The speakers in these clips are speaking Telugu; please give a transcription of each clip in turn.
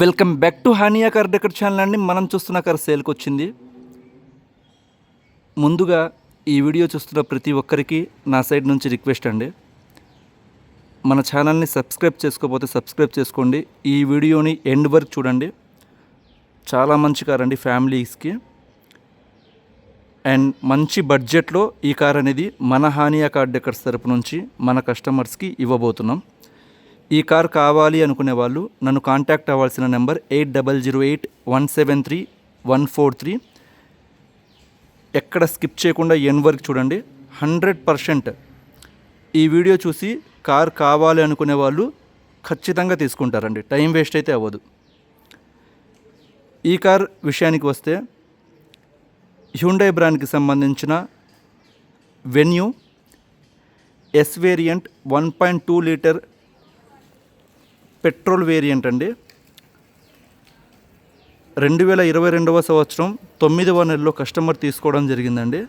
Welcome back to Hania car decor channel అండి. మనం చూస్తున్న కార్ సేల్కి వచ్చింది. ముందుగా ఈ వీడియో చూస్తున్న ప్రతి ఒక్కరికి నా సైడ్ నుంచి రిక్వెస్ట్ అండి, మన ఛానల్ని సబ్స్క్రైబ్ చేసుకోకపోతే సబ్స్క్రైబ్ చేసుకోండి. ఈ వీడియోని ఎండ్ వరకు చూడండి. చాలా మంచి కార్ అండి ఫ్యామిలీస్కి, అండ్ మంచి బడ్జెట్లో ఈ కార్ అనేది మన హానియా కార్ డెకర్స్ తరపు నుంచి మన కస్టమర్స్కి ఇవ్వబోతున్నాం. ఈ కార్ కావాలి అనుకునే వాళ్ళు నన్ను కాంటాక్ట్ అవ్వాల్సిన నెంబర్ 8008173143. ఎక్కడ స్కిప్ చేయకుండా ఎండ్ వరకు చూడండి. 100% ఈ వీడియో చూసి కార్ కావాలి అనుకునే వాళ్ళు ఖచ్చితంగా తీసుకుంటారండి, టైం వేస్ట్ అయితే అవ్వదు. ఈ కార్ విషయానికి వస్తే హ్యుండై బ్రాండ్కి సంబంధించిన venue yes variant 1.2 litre petrol variant అండి. 2022వ సంవత్సరం 9వ నెలలో కస్టమర్ తీసుకోవడం జరిగిందండి.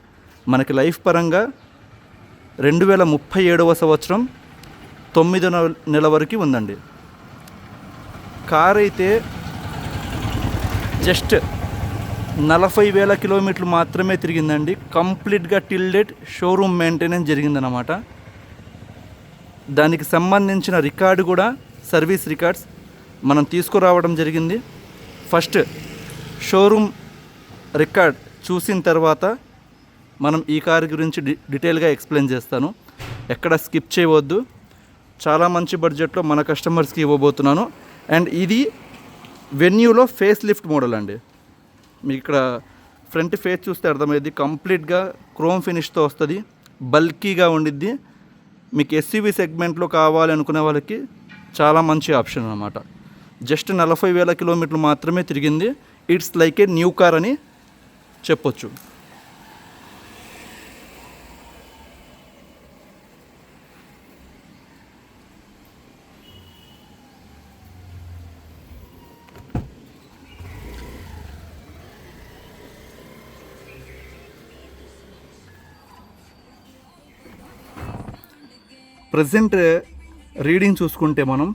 మనకి లైఫ్ పరంగా 2037వ సంవత్సరం 9వ నెల వరకు ఉందండి. కార్ అయితే జస్ట్ 40,000 కిలోమీటర్లు మాత్రమే తిరిగిందండి. కంప్లీట్గా టిల్ డేట్ షోరూమ్ మెయింటెనెన్స్ జరిగిందన్నమాట. దానికి సంబంధించిన రికార్డు కూడా సర్వీస్ రికార్డ్స్ మనం తీసుకురావడం జరిగింది. ఫస్ట్ షోరూమ్ రికార్డ్ చూసిన తర్వాత మనం ఈ కార్ గురించి డీటెయిల్గా ఎక్స్ప్లెయిన్ చేస్తాను. ఎక్కడ స్కిప్ చేయవద్దు. చాలా మంచి బడ్జెట్లో మన కస్టమర్స్కి ఇవ్వబోతున్నాను. అండ్ ఇది వెన్యూలో ఫేస్ లిఫ్ట్ మోడల్ అండి. మీకు ఇక్కడ ఫ్రంట్ ఫేస్ చూస్తే అర్థమైంది, కంప్లీట్గా క్రోమ్ ఫినిష్తో వస్తుంది, బల్కీగా ఉండిద్ది. మీకు ఎస్యూవీ సెగ్మెంట్లో కావాలి అనుకునే వాళ్ళకి చాలా మంచి ఆప్షన్ అన్నమాట. జస్ట్ 40,000 కిలోమీటర్లు మాత్రమే తిరిగింది. It's like a new car అని చెప్పొచ్చు. ప్రజెంట్ రీడింగ్ చూసుకుంటే మనం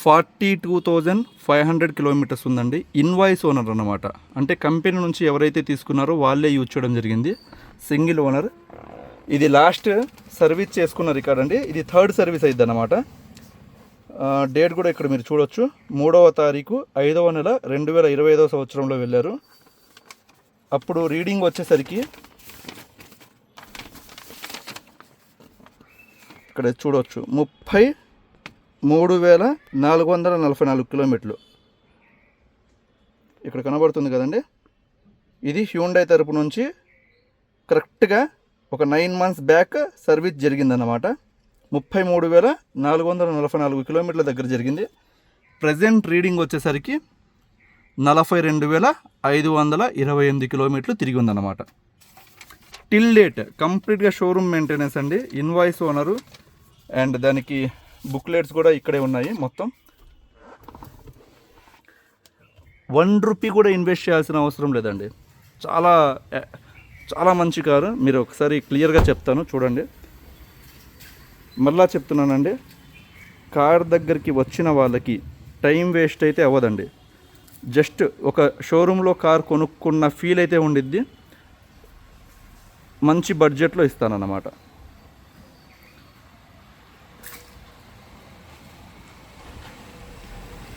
42,500 కిలోమీటర్స్ ఉందండి. ఇన్వాయిస్ ఓనర్ అన్నమాట. అంటే కంపెనీ నుంచి ఎవరైతే తీసుకున్నారో వాళ్ళే యూజ్ చేయడం జరిగింది. Single owner. ఇది లాస్ట్ సర్వీస్ చేసుకున్న రికార్డ్ అండి. ఇది థర్డ్ సర్వీస్ అయింది అన్నమాట. డేట్ కూడా ఇక్కడ మీరు చూడొచ్చు. 3వ తారీఖు 5వ నెల 2025వ సంవత్సరంలో వెళ్ళారు. అప్పుడు రీడింగ్ వచ్చేసరికి ఇక్కడ చూడవచ్చు 33,444 కిలోమీటర్లు ఇక్కడ కనబడుతుంది కదండి. ఇది హ్యూండై తరపు నుంచి కరెక్ట్గా ఒక 9 మంత్స్ బ్యాక్ సర్వీస్ జరిగిందన్నమాట. 33,444 కిలోమీటర్ల దగ్గర జరిగింది. ప్రజెంట్ రీడింగ్ వచ్చేసరికి 42,528 కిలోమీటర్లు తిరిగి ఉందన్నమాట. టిల్ డేట్ కంప్లీట్గా షోరూమ్ మెయింటెనెన్స్ అండి. ఇన్వాయిస్ ఓనరు అండ్ దానికి బుక్లెట్స్ కూడా ఇక్కడే ఉన్నాయి. మొత్తం 1 రూపీ కూడా ఇన్వెస్ట్ చేయాల్సిన అవసరం లేదండి. చాలా చాలా మంచి కారు. మీరు ఒకసారి క్లియర్గా చెప్తాను చూడండి. మళ్ళా చెప్తున్నానండి, కార్ దగ్గరికి వచ్చిన వాళ్ళకి టైం వేస్ట్ అయితే అవ్వదండి. జస్ట్ ఒక షోరూంలో కార్ కొనుక్కున్న ఫీల్ అయితే ఉండిద్ది. మంచి బడ్జెట్లో ఇస్తానన్నమాట.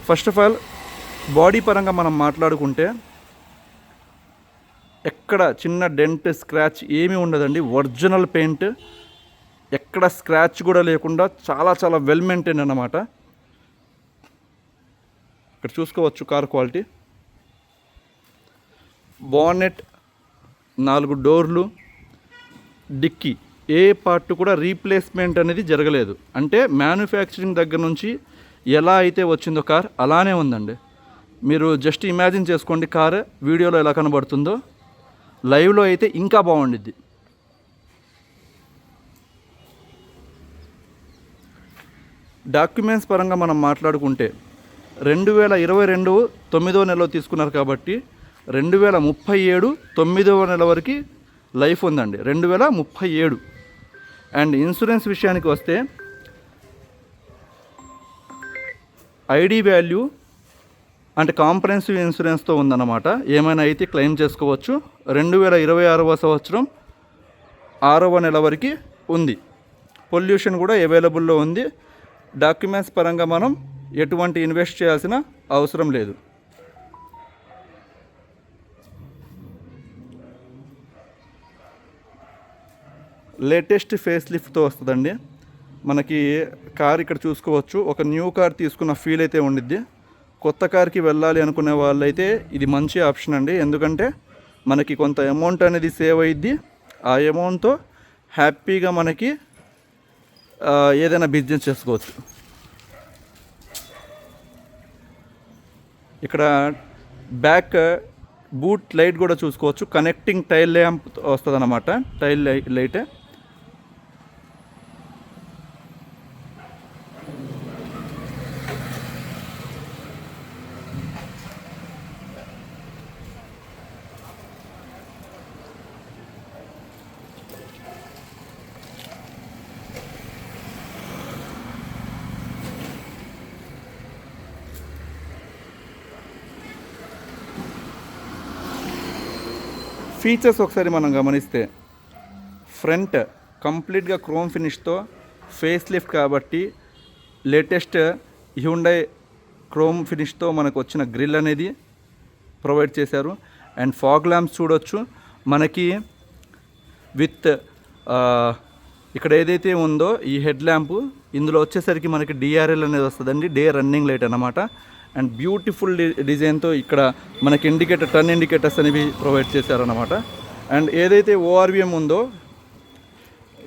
ఫస్ట్ ఆఫ్ ఆల్ బాడీ పరంగా మనం మాట్లాడుకుంటే ఎక్కడ చిన్న డెంట్ స్క్రాచ్ ఏమీ ఉండదండి. ఒరిజినల్ పెయింట్, ఎక్కడ స్క్రాచ్ కూడా లేకుండా చాలా చాలా వెల్ మెయింటైన్ అన్నమాట. ఇక్కడ చూసుకోవచ్చు కార్ క్వాలిటీ. బానెట్, 4 డోర్లు, డిక్కీ ఏ పార్ట్ కూడా రీప్లేస్మెంట్ అనేది జరగలేదు. అంటే మ్యానుఫ్యాక్చరింగ్ దగ్గర నుంచి ఎలా అయితే వచ్చిందో కార్ అలానే ఉందండి. మీరు జస్ట్ ఇమాజిన్ చేసుకోండి కార్ వీడియోలో ఎలా కనబడుతుందో, లైవ్లో అయితే ఇంకా బాగుండిద్ది. డాక్యుమెంట్స్ పరంగా మనం మాట్లాడుకుంటే 2022 9వ నెలలో తీసుకున్నారు కాబట్టి 2037 9వ నెల వరకు లైఫ్ ఉందండి. 2037. అండ్ ఇన్సూరెన్స్ విషయానికి వస్తే ఐడి వాల్యూ అంటే కాంప్రహెన్సివ్ ఇన్సూరెన్స్తో ఉందన్నమాట. ఏమైనా అయితే క్లెయిమ్ చేసుకోవచ్చు. 2026వ సంవత్సరం 6వ నెల వరకు ఉంది. పొల్యూషన్ కూడా అవైలబుల్లో ఉంది. డాక్యుమెంట్స్ పరంగా మనం ఎటువంటి ఇన్వెస్ట్ చేయాల్సిన అవసరం లేదు. లేటెస్ట్ ఫేస్ లిఫ్ట్తో వస్తుందండి. మనకి కార్ ఇక్కడ చూసుకోవచ్చు. ఒక న్యూ కార్ తీసుకున్న ఫీల్ అయితే ఉండిద్ది. కొత్త కార్కి వెళ్ళాలి అనుకునే వాళ్ళైతే ఇది మంచి ఆప్షన్ అండి. ఎందుకంటే మనకి కొంత అమౌంట్ అనేది సేవ్ అయ్యిద్ది. ఆ అమౌంట్తో హ్యాపీగా మనకి ఏదైనా బిజినెస్ చేసుకోవచ్చు. ఇక్కడ బ్యాక్ బూట్ లైట్ కూడా చూసుకోవచ్చు. కనెక్టింగ్ టైల్ ల్యాంప్ వస్తుంది అన్నమాట. Tail light. ఫీచర్స్ ఒకసారి మనం గమనిస్తే ఫ్రంట్ కంప్లీట్గా క్రోమ్ ఫినిష్తో ఫేస్ లిఫ్ట్ కాబట్టి లేటెస్ట్ హ్యుండై క్రోమ్ ఫినిష్తో మనకు వచ్చిన గ్రిల్ అనేది ప్రొవైడ్ చేశారు. అండ్ ఫాగ్ ల్యాంప్స్ చూడొచ్చు మనకి విత్ ఇక్కడ ఏదైతే ఉందో ఈ హెడ్ ల్యాంపు ఇందులో వచ్చేసరికి మనకి డిఆర్ఎల్ అనేది వస్తుందండి. డే రన్నింగ్ లైట్ అన్నమాట. అండ్ బ్యూటిఫుల్ డిజైన్తో ఇక్కడ మనకి ఇండికేటర్ టర్న్ ఇండికేటర్స్ అనేవి ప్రొవైడ్ చేశారన్నమాట. అండ్ ఏదైతే ఓఆర్విఎం ఉందో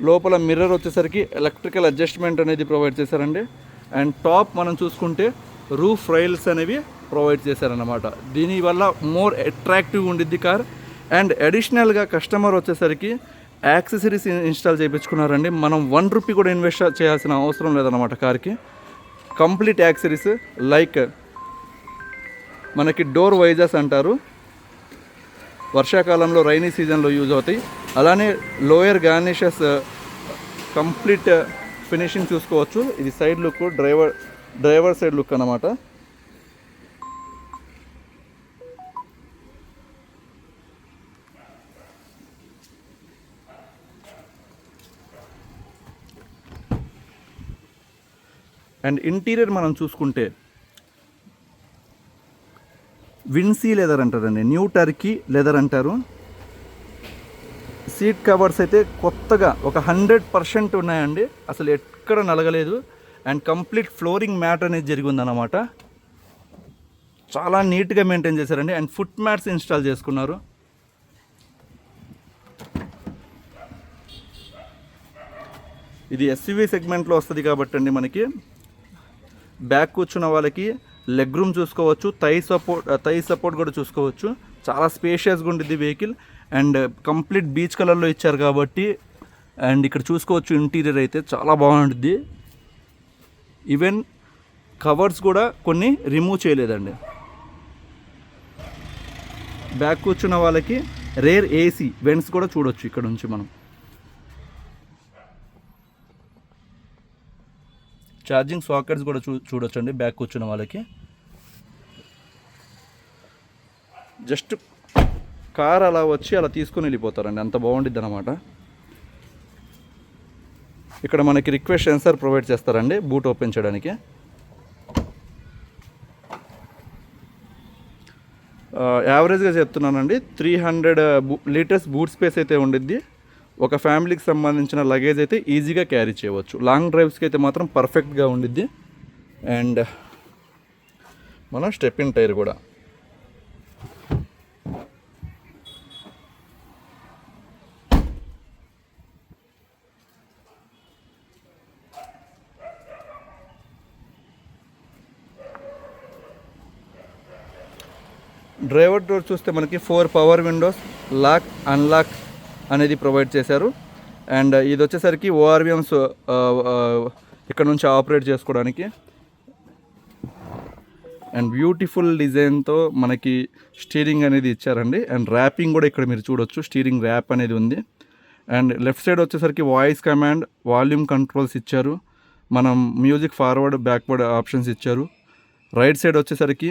లోపల మిర్రర్ వచ్చేసరికి ఎలక్ట్రికల్ అడ్జస్ట్మెంట్ అనేది ప్రొవైడ్ చేశారండి. అండ్ టాప్ మనం చూసుకుంటే రూఫ్ రైల్స్ అనేవి ప్రొవైడ్ చేశారన్నమాట. దీనివల్ల మోర్ అట్రాక్టివ్ ఉండిద్ది కార్. అండ్ అడిషనల్గా కస్టమర్ వచ్చేసరికి యాక్సెసరీస్ ఇన్స్టాల్ చేయించుకున్నారండి. మనం ₹1 కూడా ఇన్వెస్ట్ చేయాల్సిన అవసరం లేదన్నమాట కార్కి. కంప్లీట్ యాక్సెసరీస్ లైక్ మనకి డోర్ వైజర్స్ అంటారు, వర్షాకాలంలో రైనీ సీజన్లో యూజ్ అవుతాయి. అలానే లోయర్ గార్నిషెస్ కంప్లీట్ ఫినిషింగ్ చూసుకోవచ్చు. ఇది side look, driver side look అన్నమాట. అండ్ ఇంటీరియర్ మనం చూసుకుంటే విన్సీ లెదర్ అంటారండి, న్యూ టర్కీ లెదర్ అంటారు. సీట్ కవర్స్ అయితే కొత్తగా ఒక 100% ఉన్నాయండి, అసలు ఎక్కడ నలగలేదు. అండ్ కంప్లీట్ ఫ్లోరింగ్ మ్యాట్ అనేది జరిగిందన్నమాట. చాలా నీట్గా మెయింటైన్ చేశారండి. అండ్ ఫుట్ మ్యాట్స్ ఇన్స్టాల్ చేసుకున్నారు. ఇది ఎస్యూవీ సెగ్మెంట్లో వస్తుంది కాబట్టి అండి మనకి బ్యాక్ కూర్చున్న వాళ్ళకి లెగ్ రూమ్ చూసుకోవచ్చు, థై సపోర్ట్ కూడా చూసుకోవచ్చు. చాలా స్పేషియస్గా ఉంటుంది వెహికల్. అండ్ కంప్లీట్ బీచ్ కలర్లో ఇచ్చారు కాబట్టి అండ్ ఇక్కడ చూసుకోవచ్చు ఇంటీరియర్ అయితే చాలా బాగుంటుంది. ఈవెన్ కవర్స్ కూడా కొన్ని రిమూవ్ చేయలేదండి. బ్యాక్ కూర్చున్న వాళ్ళకి రేర్ ఏసీ వెంట్స్ కూడా చూడొచ్చు ఇక్కడ నుంచి మనం. ఛార్జింగ్ సాకెట్స్ కూడా చూడొచ్చండి బ్యాక్ కూర్చున్న వాళ్ళకి. జస్ట్ కార్ అలా వచ్చి అలా తీసుకుని వెళ్ళిపోతారండి, అంత బాగుండిద్ది అనమాట. ఇక్కడ మనకి రిక్వెస్ట్ సెన్సార్ ప్రొవైడ్ చేస్తారండి బూట్ ఓపెన్ చేయడానికి. యావరేజ్గా చెప్తున్నానండి 300 లీటర్స్ బూట్ స్పేస్ అయితే ఉండిద్ది. ఒక ఫ్యామిలీకి సంబంధించిన లగేజ్ అయితే ఈజీగా క్యారీ చేయవచ్చు. లాంగ్ డ్రైవ్స్కి అయితే మాత్రం పర్ఫెక్ట్గా ఉండిద్ది. అండ్ మన స్టెప్ ఇన్ టైర్ కూడా డ్రైవర్ డోర్ చూస్తే మనకి 4 పవర్ విండోస్, లాక్ అన్లాక్ అనేది ప్రొవైడ్ చేశారు. అండ్ ఇది వచ్చేసరికి ఓఆర్విఎమ్స్ ఇక్కడ నుంచి ఆపరేట్ చేసుకోవడానికి. అండ్ బ్యూటిఫుల్ డిజైన్తో మనకి స్టీరింగ్ అనేది ఇచ్చారండి. అండ్ ర్యాపింగ్ కూడా ఇక్కడ మీరు చూడొచ్చు, స్టీరింగ్ ర్యాప్ అనేది ఉంది. అండ్ లెఫ్ట్ సైడ్ వచ్చేసరికి వాయిస్ కమాండ్, వాల్యూమ్ కంట్రోల్స్ ఇచ్చారు. మనం మ్యూజిక్ ఫార్వర్డ్ బ్యాక్వర్డ్ ఆప్షన్స్ ఇచ్చారు. రైట్ సైడ్ వచ్చేసరికి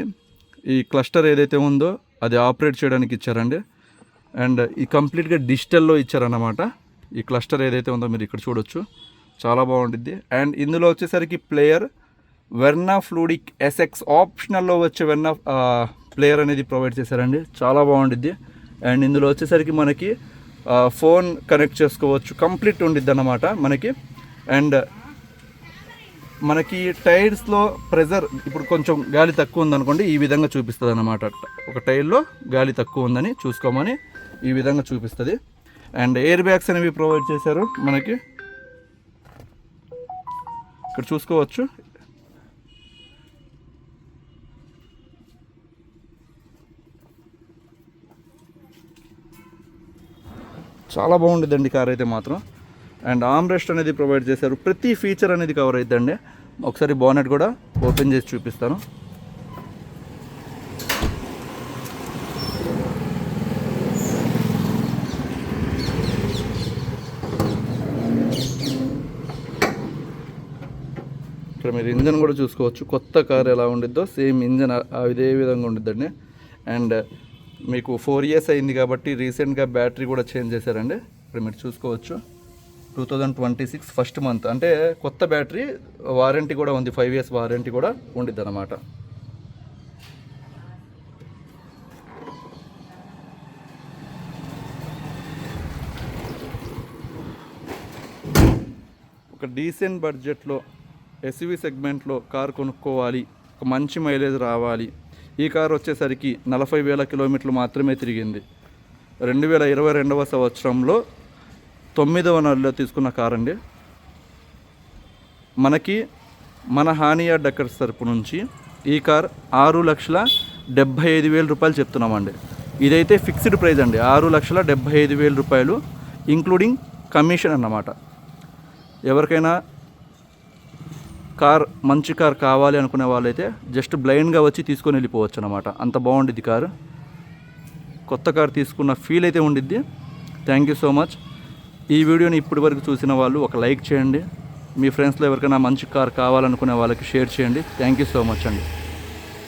ఈ క్లస్టర్ ఏదైతే ఉందో అది ఆపరేట్ చేయడానికి ఇచ్చారండి. అండ్ ఈ కంప్లీట్గా డిజిటల్లో ఇచ్చారన్నమాట. ఈ క్లస్టర్ ఏదైతే ఉందో మీరు ఇక్కడ చూడొచ్చు, చాలా బాగుంటుంది. అండ్ ఇందులో వచ్చేసరికి ప్లేయర్ వెర్నా ఫ్లూడిక్ ఎస్ఎక్స్ ఆప్షనల్లో వచ్చే వెర్నా ప్లేయర్ అనేది ప్రొవైడ్ చేశారండి, చాలా బాగుంటుంది. అండ్ ఇందులో వచ్చేసరికి మనకి ఫోన్ కనెక్ట్ చేసుకోవచ్చు, కంప్లీట్ ఉండిద్ది అన్నమాట మనకి. అండ్ మనకి టైర్స్లో ప్రెజర్ ఇప్పుడు కొంచెం గాలి తక్కువ ఉందనుకోండి, ఈ విధంగా చూపిస్తుంది అన్నమాట. ఒక టైర్లో గాలి తక్కువ ఉందని చూసుకోమని ఈ విధంగా చూపిస్తుంది. అండ్ ఎయిర్ బ్యాగ్స్ అనేవి ప్రొవైడ్ చేశారు మనకి, ఇక్కడ చూసుకోవచ్చు. చాలా బాగుంటుందండి కార్ అయితే మాత్రం. అండ్ ఆర్మ్ రెస్ట్ అనేది ప్రొవైడ్ చేశారు, ప్రతి ఫీచర్ అనేది కవర్ అవుతుందండి. ఒకసారి బానెట్ కూడా ఓపెన్ చేసి చూపిస్తాను. ఇక్కడ మీరు ఇంజన్ కూడా చూసుకోవచ్చు, కొత్త కార్ ఎలా ఉండిద్దో సేమ్ ఇంజన్ ఇదే విధంగా ఉండిద్దండి. అండ్ మీకు 4 years అయింది కాబట్టి రీసెంట్గా బ్యాటరీ కూడా చేంజ్ చేశారండి. ఇప్పుడు మీరు చూసుకోవచ్చు 2026 ఫస్ట్ మంత్, అంటే కొత్త బ్యాటరీ, వారంటీ కూడా ఉంది, 5 years వారంటీ కూడా ఉండిద్ది అన్నమాట. ఒక డీసెంట్ బడ్జెట్లో ఎస్యూవీ సెగ్మెంట్లో కార్ కొనుక్కోవాలి, ఒక మంచి మైలేజ్ రావాలి. ఈ కార్ వచ్చేసరికి 40,000 కిలోమీటర్లు మాత్రమే తిరిగింది. 2022వ సంవత్సరంలో 9వ నెలలో తీసుకున్న కార్ అండి. మనకి మన హానియా డెకర్స్ తరపు నుంచి ఈ కార్ 6,75,000 రూపాయలు చెప్తున్నామండి. ఇదైతే ఫిక్స్డ్ ప్రైస్ అండి, 6,75,000 రూపాయలు ఇంక్లూడింగ్ కమిషన్ అన్నమాట. ఎవరికైనా కార్ మంచి కార్ కావాలి అనుకునే వాళ్ళైతే జస్ట్ బ్లైండ్గా వచ్చి తీసుకొని వెళ్ళిపోవచ్చు అన్నమాట. అంత బాగుండిద్ది కారు, కొత్త కార్ తీసుకున్న ఫీల్ అయితే ఉండిద్ది. Thank you so much. ఈ వీడియోని ఇప్పటి వరకు చూసిన వాళ్ళు ఒక లైక్ చేయండి, మీ ఫ్రెండ్స్లో ఎవరికైనా మంచి కార్ కావాలనుకునే వాళ్ళకి షేర్ చేయండి. థ్యాంక్ యూ సో మచ్ అండి.